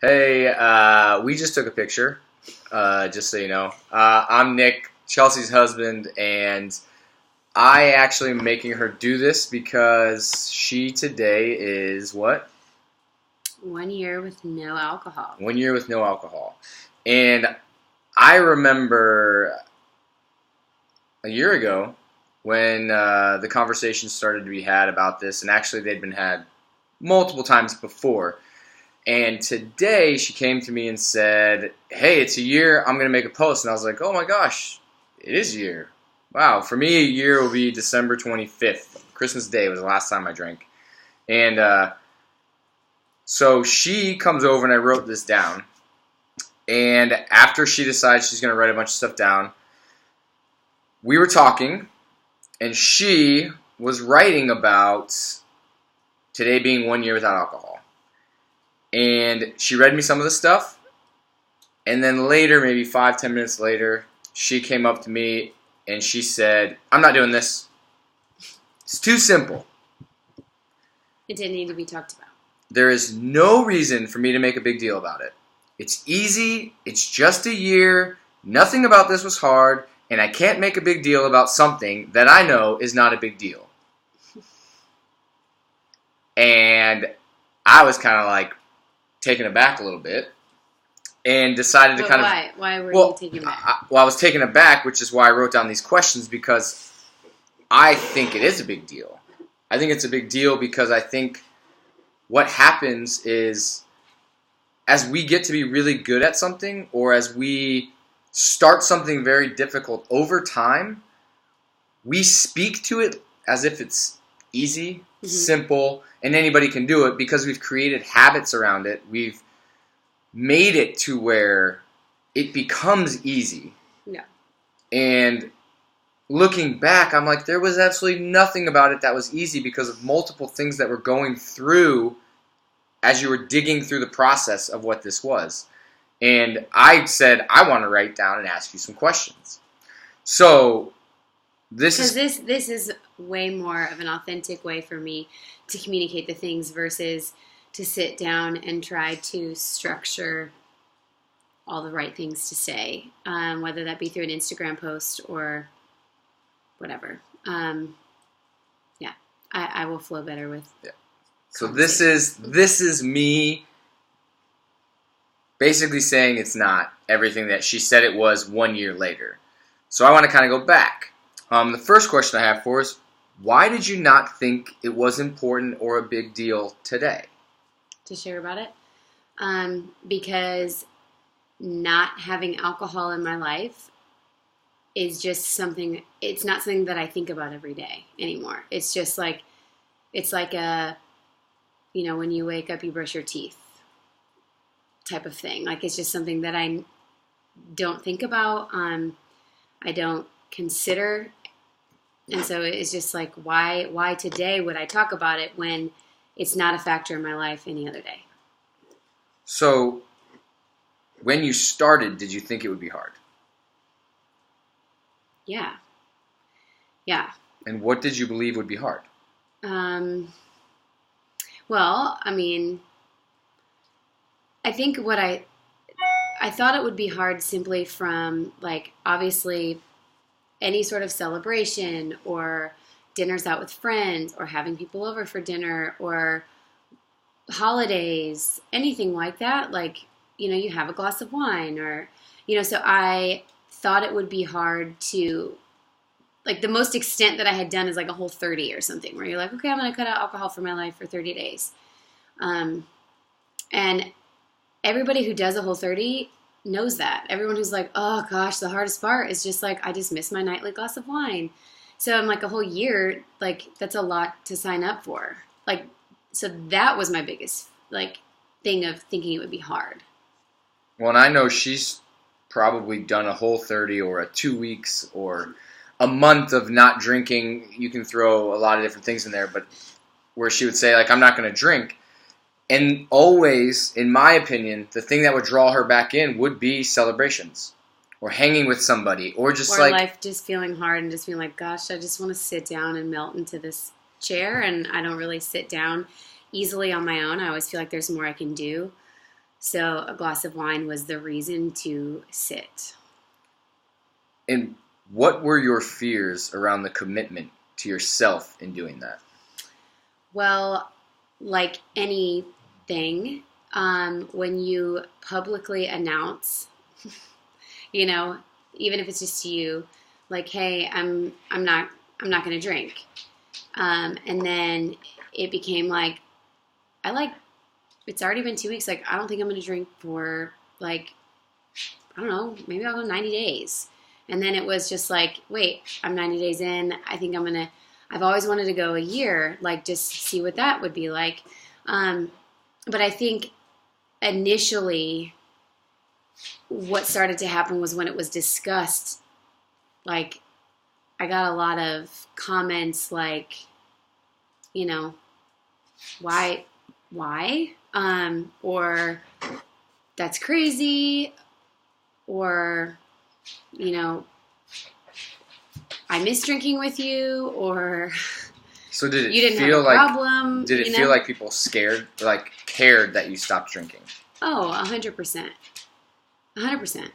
Hey, we just took a picture, just so you know. I'm Nick, Chelsea's husband, and I actually am making her do this because she today is what? 1 year with no alcohol. 1 year with no alcohol. And I remember a year ago when the conversation started to be had about this, and actually they'd been had multiple times before. And today she came to me and said, "Hey, it's a year. I'm going to make a post." And I was like, "Oh my gosh, it is a year. Wow." For me, a year will be December 25th. Christmas Day was the last time I drank. And so she comes over and I wrote this down. And after she decides she's going to write a bunch of stuff down, we were talking and she was writing about today being 1 year without alcohol. And she read me some of the stuff, and then later, maybe 5-10 minutes later, she came up to me and she said, "I'm not doing this. It's too simple. It didn't need to be talked about. There is no reason for me to make a big deal about it. It's easy. It's just a year. Nothing about this was hard, and I can't make a big deal about something that I know is not a big deal." And I was kind of like taken aback a little bit and decided to kind of... Why were you taken aback? I was taken aback, which is why I wrote down these questions, because I think it is a big deal. I think it's a big deal because I think what happens is as we get to be really good at something, or as we start something very difficult over time, we speak to it as if it's easy, simple, and anybody can do it because we've created habits around it. We've made it to where it becomes easy. Yeah. And looking back, I'm like, there was absolutely nothing about it that was easy because of multiple things that were going through as you were digging through the process of what this was. And I said, I want to write down and ask you some questions. So this is way more of an authentic way for me to communicate the things versus to sit down and try to structure all the right things to say, whether that be through an Instagram post or whatever. I will flow better with. Yeah. So this is me basically saying it's not everything that she said it was 1 year later. So I want to kind of go back. The first question I have for us: why did you not think it was important or a big deal today to share about it? Because not having alcohol in my life is just something. It's not something that I think about every day anymore. It's just like, it's like a, when you wake up, you brush your teeth type of thing. Like, it's just something that I don't think about. I don't consider. And so it's just like, why today would I talk about it when it's not a factor in my life any other day? So when you started, did you think it would be hard? Yeah. Yeah. And what did you believe would be hard? Well, I mean, I think what I thought it would be hard simply from, like, obviously any sort of celebration or dinners out with friends or having people over for dinner or holidays, anything like that. Like, you have a glass of wine or, so I thought it would be hard to, like, the most extent that I had done is like a Whole30 or something where you're like, okay, I'm going to cut out alcohol from my life for 30 days. And everybody who does a Whole30 knows that. Everyone who's like, oh gosh, the hardest part is just like, I just miss my nightly glass of wine. So I'm like, a whole year, like, that's a lot to sign up for. Like, so that was my biggest, like, thing of thinking it would be hard. Well, and I know she's probably done a Whole30 or a 2 weeks or a month of not drinking. You can throw a lot of different things in there, but where she would say, like, I'm not going to drink. And always, in my opinion, the thing that would draw her back in would be celebrations or hanging with somebody or just or like... life just feeling hard and just being like, gosh, I just want to sit down and melt into this chair. And I don't really sit down easily on my own. I always feel like there's more I can do. So a glass of wine was the reason to sit. And what were your fears around the commitment to yourself in doing that? Well, like anything, when you publicly announce, you know, even if it's just to you, like, hey, I'm not going to drink. And then it became like, it's already been 2 weeks. Like, I don't think I'm going to drink for like, I don't know, maybe I'll go 90 days. And then it was just like, wait, I'm 90 days in. I think I've always wanted to go a year, like just see what that would be like. But I think initially what started to happen was when it was discussed, like I got a lot of comments like, you know, why? Or that's crazy, or, you know, I miss drinking with you, or So did it you didn't feel have a like problem. did it feel like people cared that you stopped drinking? Oh, 100%. 100%.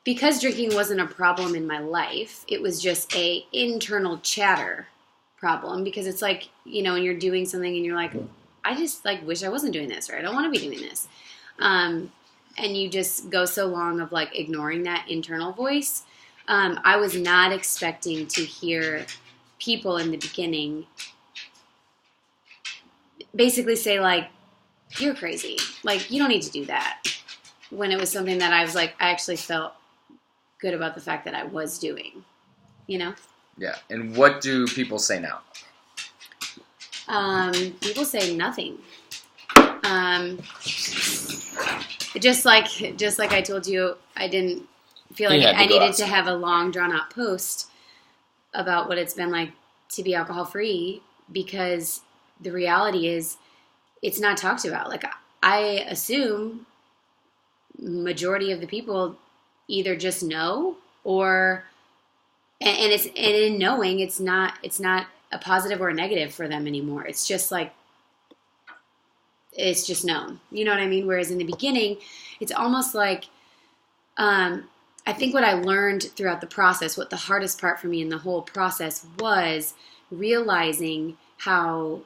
Because drinking wasn't a problem in my life, it was just a internal chatter problem. Because it's like, you know, when you're doing something and you're like, I just like wish I wasn't doing this, or I don't want to be doing this, and you just go so long of like ignoring that internal voice. I was not expecting to hear people in the beginning basically say like, you're crazy, like you don't need to do that, when it was something that I was like, I actually felt good about the fact that I was doing, you know? Yeah. And what do people say now? People say nothing. Just like I told you, I didn't feel like I needed to have a long drawn out post about what it's been like to be alcohol free, because the reality is it's not talked about. Like, I assume majority of the people either just know, or and in knowing it's not a positive or a negative for them anymore. It's just like, it's just known. You know what I mean? Whereas in the beginning, it's almost like, I think what I learned throughout the process, what the hardest part for me in the whole process was realizing how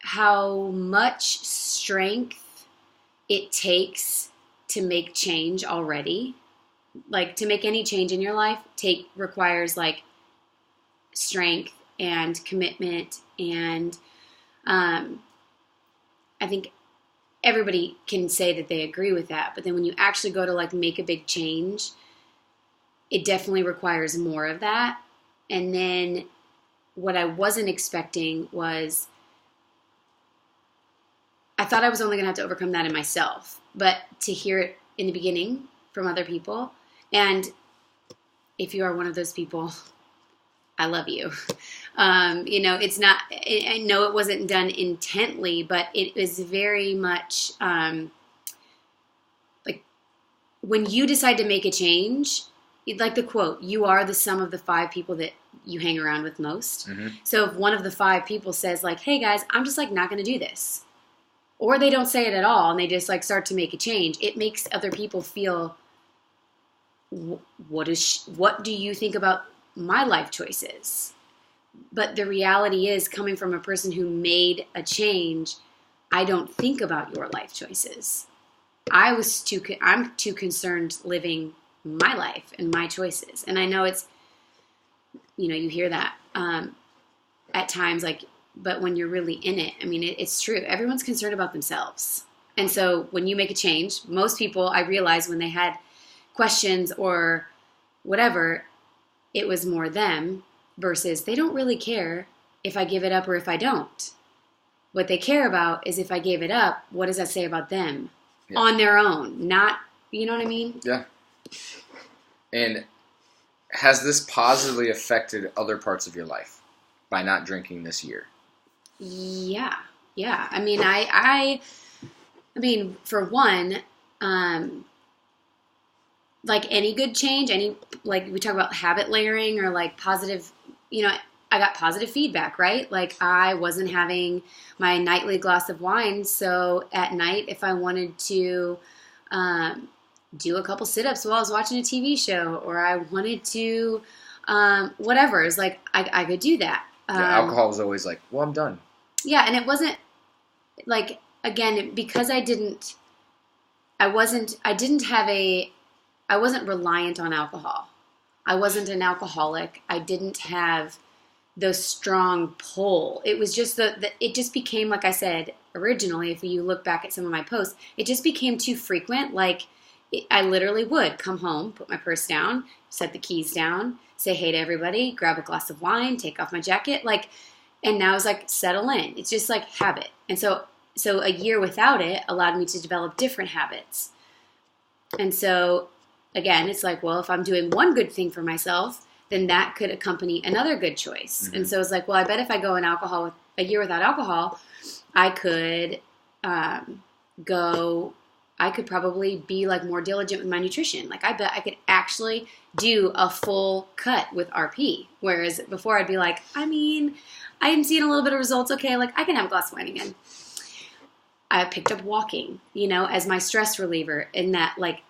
how much strength it takes to make change already. Like, to make any change in your life requires like strength and commitment, and I think everybody can say that they agree with that, but then when you actually go to like make a big change, it definitely requires more of that. And then what I wasn't expecting was, I thought I was only going to have to overcome that in myself, but to hear it in the beginning from other people, and if you are one of those people, I love you. You know, it's not, I know it wasn't done intently, but it was very much like when you decide to make a change, like the quote, you are the sum of the 5 people that you hang around with most. Mm-hmm. So if one of the 5 people says like, hey guys, I'm just like not going to do this, or they don't say it at all and they just like start to make a change, it makes other people feel, what do you think about my life choices? But the reality is, coming from a person who made a change, I don't think about your life choices. I'm too concerned living my life and my choices. And I know it's, you know, you hear that at times, like, but when you're really in it, I mean, it's true. Everyone's concerned about themselves. And so when you make a change, most people, I realized when they had questions or whatever, it was more them, versus they don't really care if I give it up or if I don't. What they care about is, if I gave it up, what does that say about them on their own? Not, you know what I mean? Yeah. And has this positively affected other parts of your life by not drinking this year? Yeah. I mean, I mean, for one, like any good change, like we talk about habit layering or like positive, you know, I got positive feedback, right? Like I wasn't having my nightly glass of wine. So at night, if I wanted to do a couple sit-ups while I was watching a TV show, or I wanted to whatever, it's like I could do that. Alcohol was always like, well, I'm done. Yeah, and it wasn't like, again, because I wasn't reliant on alcohol. I wasn't an alcoholic. I didn't have the strong pull. It was just it just became, like I said originally, if you look back at some of my posts, it just became too frequent. Like I literally would come home, put my purse down, set the keys down, say hey to everybody, grab a glass of wine, take off my jacket, like, and now it's like settle in. It's just like habit. And so a year without it allowed me to develop different habits. And so again, it's like, well, if I'm doing one good thing for myself, then that could accompany another good choice. Mm-hmm. And so it's like, well, I bet if I go a year without alcohol, I could I could probably be like more diligent with my nutrition. Like I bet I could actually do a full cut with RP. Whereas before I'd be like, I mean, I'm seeing a little bit of results. Okay, like I can have a glass of wine again. I picked up walking, as my stress reliever, in that like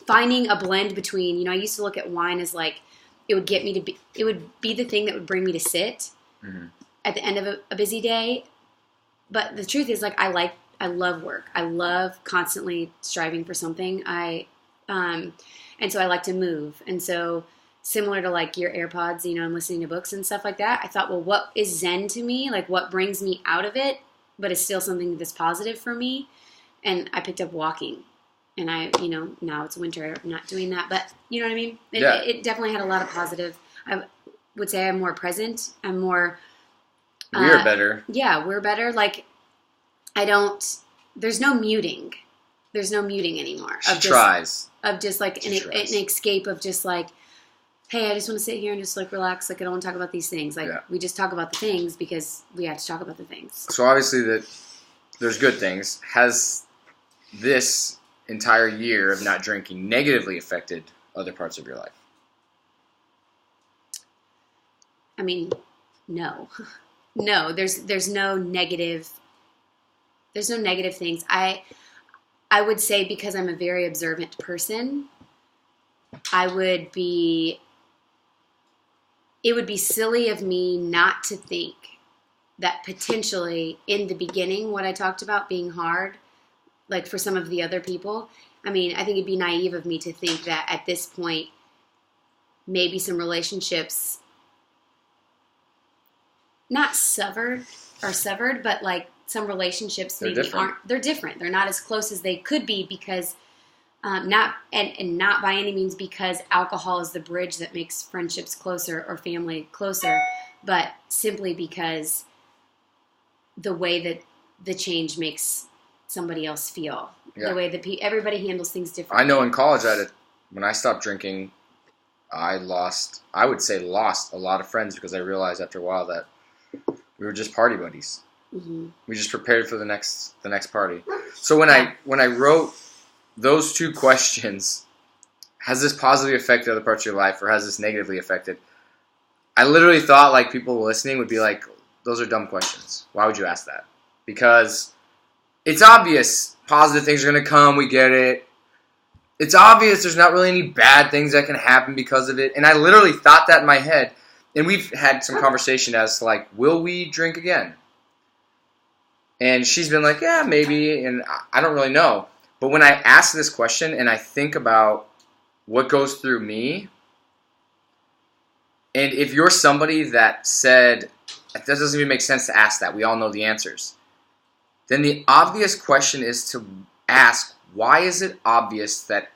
finding a blend between, I used to look at wine as like, it would be the thing that would bring me to sit mm-hmm. at the end of a busy day. But the truth is, like, I love work. I love constantly striving for something. And so I like to move. And so similar to like your AirPods, and listening to books and stuff like that, I thought, well, what is Zen to me? Like what brings me out of it, but is still something that's positive for me? And I picked up walking. And now it's winter, I'm not doing that, but you know what I mean? It definitely had a lot of positive. I would say I'm more present. I'm more... We're better. Yeah, we're better. Like, there's no muting. There's no muting anymore. She tries. Of just like an escape of just like, hey, I just want to sit here and just like relax. Like I don't want to talk about these things. Like we just talk about the things because we have to talk about the things. So obviously there's good things. Has this entire year of not drinking negatively affected other parts of your life? I mean, no. There's no negative things. I would say because I'm a very observant person, it would be silly of me not to think that potentially in the beginning, what I talked about being hard, like for some of the other people, I mean, I think it'd be naive of me to think that at this point, maybe some relationships, not severed, but like some relationships maybe they're different. They're not as close as they could be because not by any means because alcohol is the bridge that makes friendships closer or family closer, but simply because the way that the change makes somebody else feel. Yeah. The way that everybody handles things differently. I know in college, when I stopped drinking, I would say lost a lot of friends because I realized after a while that we were just party buddies. Mm-hmm. We just prepared for the next party. So when I wrote those two questions, has this positively affected other parts of your life or has this negatively affected? I literally thought like people listening would be like, those are dumb questions. Why would you ask that? Because it's obvious positive things are going to come. We get it. It's obvious there's not really any bad things that can happen because of it. And I literally thought that in my head. And we've had some conversation as to like, will we drink again? And she's been like, yeah, maybe. And I don't really know. But when I ask this question and I think about what goes through me, and if you're somebody that said, that doesn't even make sense to ask that, we all know the answers, then the obvious question is to ask, why is it obvious that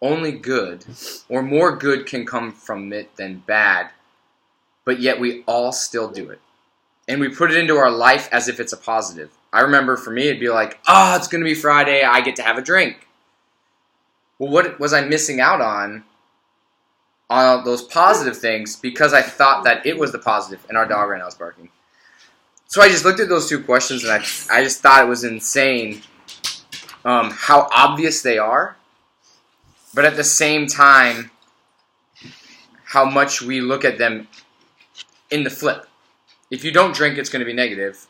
only good or more good can come from it than bad, but yet we all still do it? And we put it into our life as if it's a positive. I remember for me, it'd be like, oh, it's going to be Friday, I get to have a drink. Well, what was I missing out on those positive things because I thought that it was the positive, and our dog right now is barking. So I just looked at those two questions, and I just thought it was insane how obvious they are, but at the same time, how much we look at them in the flip. If you don't drink, it's going to be negative,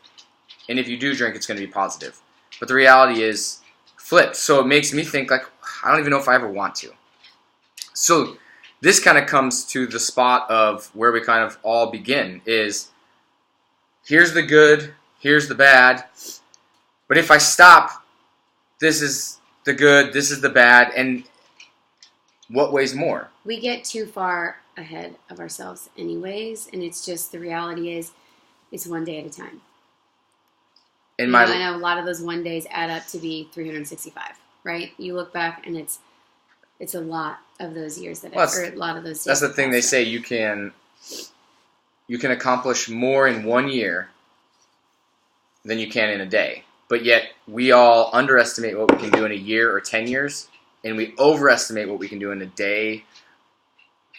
and if you do drink, it's going to be positive. But the reality is flipped. So it makes me think, like, I don't even know if I ever want to. So this kind of comes to the spot of where we kind of all begin is, here's the good, here's the bad, but if I stop, this is the good, this is the bad, and what weighs more? We get too far ahead of ourselves anyways, and it's just, the reality is, it's one day at a time. I know a lot of those one days add up to be 365, right? You look back and it's a lot of those years that a lot of those days. That's the thing they say, you can accomplish more in 1 year than you can in a day. But yet we all underestimate what we can do in a year or 10 years, and we overestimate what we can do in a day,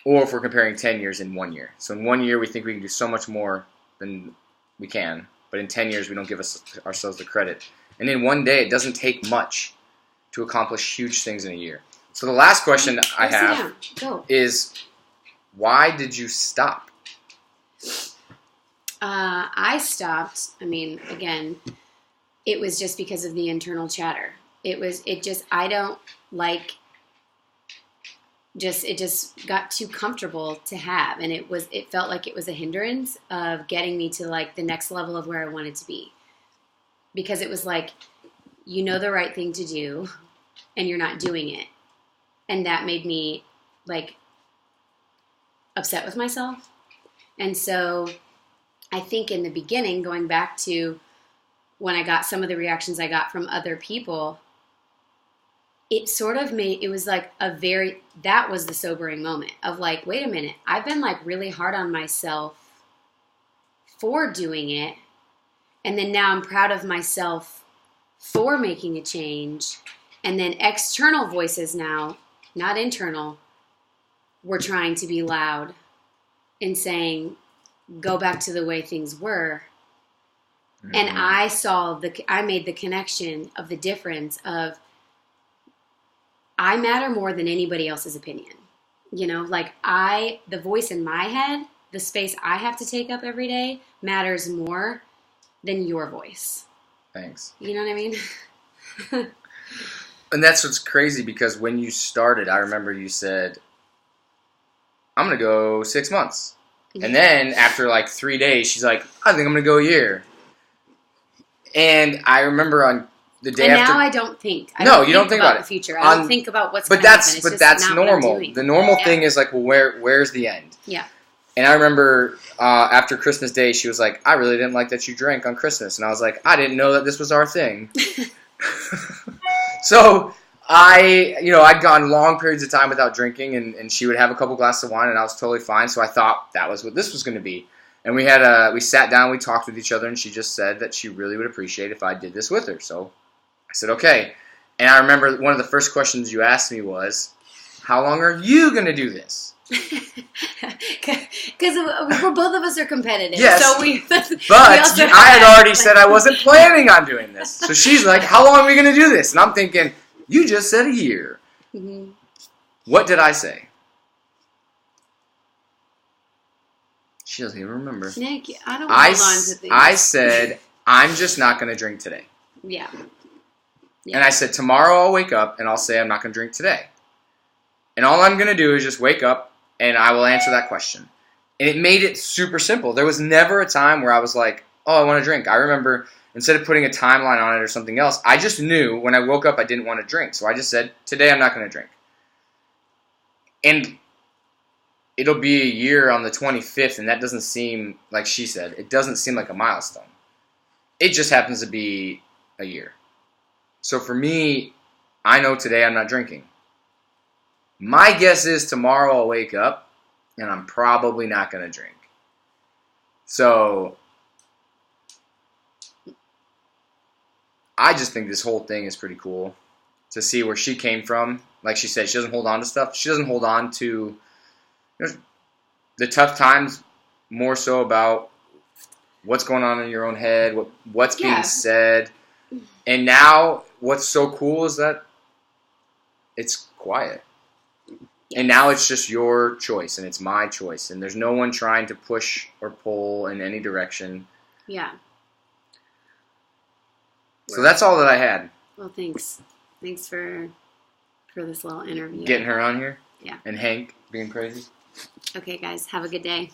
or if we're comparing 10 years in 1 year. So in 1 year we think we can do so much more than we can, but in 10 years we don't give ourselves the credit. And in 1 day, it doesn't take much to accomplish huge things in a year. So the last question I have is, why did you stop? I stopped, again, it was just because of the internal chatter. It just got too comfortable to have, and it felt like it was a hindrance of getting me to like the next level of where I wanted to be. Because it was like, you know the right thing to do, and you're not doing it. And that made me like upset with myself. And so I think in the beginning, going back to when I got some of the reactions I got from other people, it sort of was like that was the sobering moment of like, wait a minute, I've been like really hard on myself for doing it. And then now I'm proud of myself for making a change. And then external voices now, not internal, were trying to be loud and saying, go back to the way things were. Mm-hmm. And I made the connection of the difference of, I matter more than anybody else's opinion. You know, like the voice in my head, the space I have to take up every day matters more than your voice. Thanks. You know what I mean? And that's what's crazy, because when you started, I remember you said, I'm going to go 6 months. Mm-hmm. And then after like 3 days, she's like, I think I'm going to go a year. And I remember on the day after. And now I don't think. You don't think about the future. I don't think about what's going to happen. But that's normal. The normal thing is like, well, where's the end? Yeah. And I remember after Christmas Day, she was like, I really didn't like that you drank on Christmas. And I was like, I didn't know that this was our thing. So I'd gone long periods of time without drinking, and she would have a couple glasses of wine, and I was totally fine. So I thought that was what this was going to be. And we sat down, we talked with each other, and she just said that she really would appreciate if I did this with her. So I said, okay. And I remember one of the first questions you asked me was, how long are you going to do this? Because both of us are competitive. Yes, so I had already said I wasn't planning on doing this. So she's like, how long are we going to do this? And I'm thinking, you just said a year. Mm-hmm. What did I say? She doesn't even remember. Nick, I don't hold on to things. I said, I'm just not going to drink today. Yeah. And I said, tomorrow I'll wake up and I'll say I'm not going to drink today. And all I'm going to do is just wake up and I will answer that question. And it made it super simple. There was never a time where I was like, oh, I want to drink. I remember, instead of putting a timeline on it or something else, I just knew when I woke up I didn't want to drink. So I just said, today I'm not going to drink. And it'll be a year on the 25th, and that doesn't seem, like she said, it doesn't seem like a milestone. It just happens to be a year. So for me, I know today I'm not drinking. My guess is tomorrow I'll wake up, and I'm probably not going to drink. So I just think this whole thing is pretty cool to see where she came from. Like she said, she doesn't hold on to stuff. She doesn't hold on to the tough times, more so about what's going on in your own head, what's being said. And now what's so cool is that it's quiet. And now it's just your choice, and it's my choice, and there's no one trying to push or pull in any direction. Yeah. So that's all that I had. Well, thanks. Thanks for this little interview. Getting her on here? Yeah. And Hank being crazy? Okay, guys. Have a good day.